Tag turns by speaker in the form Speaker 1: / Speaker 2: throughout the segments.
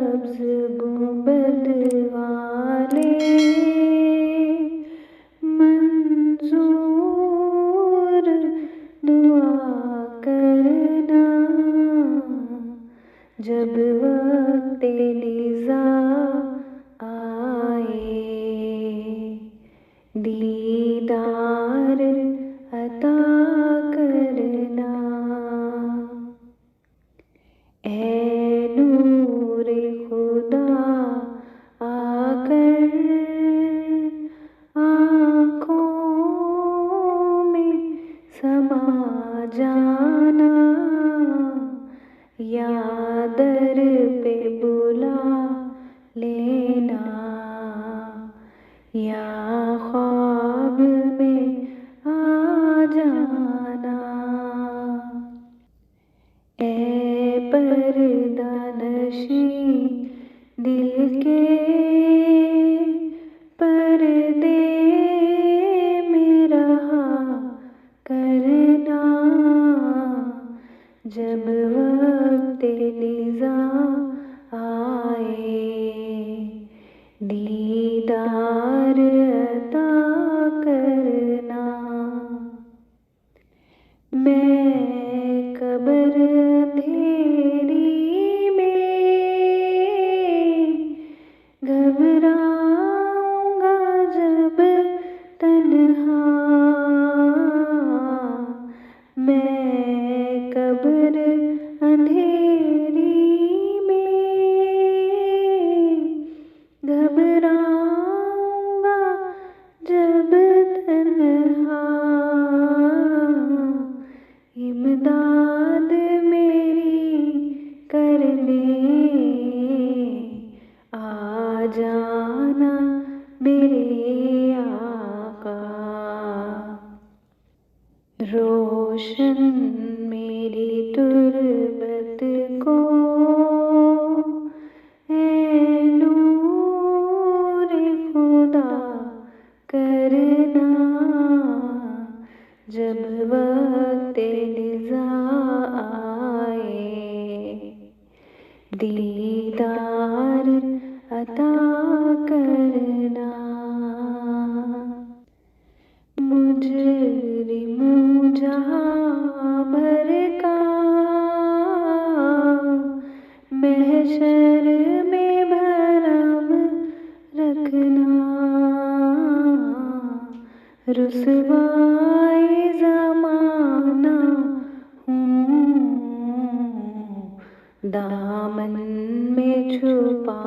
Speaker 1: सब्ज गुंबद वाले मंजूर दुआ करना जब वक्त लिज़ा आए, दीदार अता करना। ऐ नूरे खुदा आकर आँखों में समा जाना, या दर पे बुला लेना, या ख्वाब में आ जाना। ऐ पर्दा नशी दिल के पर्दे में रहा करना, जब वक्त लिज़ा आए, दीदार अता करना। मैं कब्र अंधेरी में घबराऊंगा जब तन्हा, मैं कब्र अंधेरी में घबराऊंगा जब तन्हा, इमदाद मेरी करने आ जाना मेरे आका। रोशन मेरी तुरबत को ऐ नूर खुदा करना, जब वक्त लिज़ा आए, दीदार अता करना। मुजरिम हूँ जहाँ भर का महशर में भरम रखना, रुसवाए ज़माना हूँ दामन में छुपा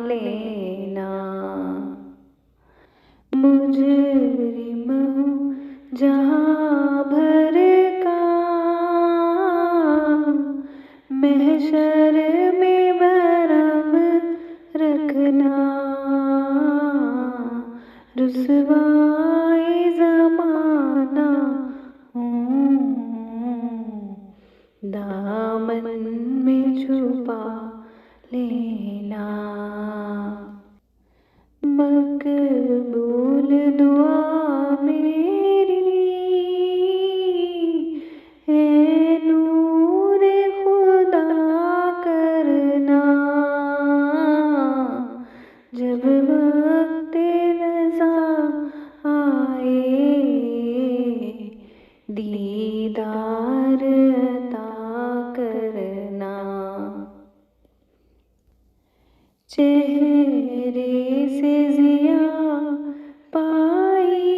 Speaker 1: लेना। मुजरिम हूँ जहाँ भर का महशर में भरम रखना, रुसवाए ज़माना हूँ दामन में छुपा लेना। मकबूल दुआ मेरी है नूर खुदा करना, जब वक्त रज़ा आए, दीदार अता करना। चेहरे से ज़िया पाई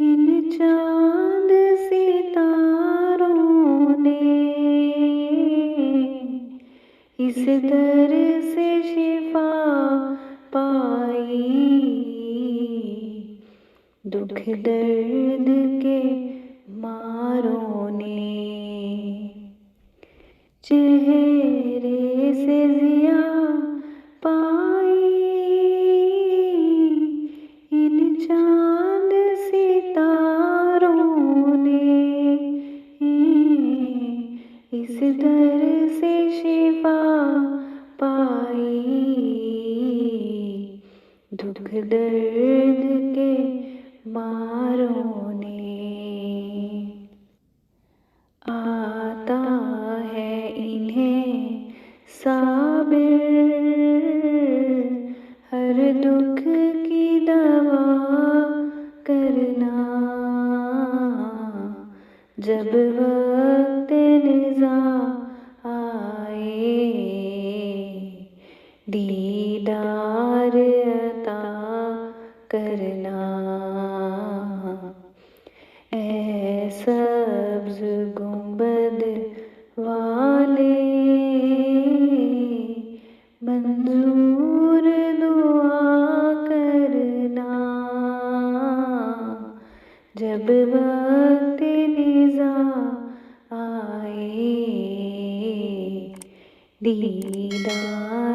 Speaker 1: इन चाँद सितारों ने, इस दर से शिफा पाई दुख दर्द के मारों ने। चेहरे से ज़िया पाई इन चाँद सितारों ने, इस दर से शिफा पाई दुख दर्द के मारों ने। आता है इन्हें वक्त निज़ा आए, दीदार अता करना। ऐ सब्ज़ गुंबद वाले, मंजूर दुआ करना। जब वक्त निज़ा आए, दीदार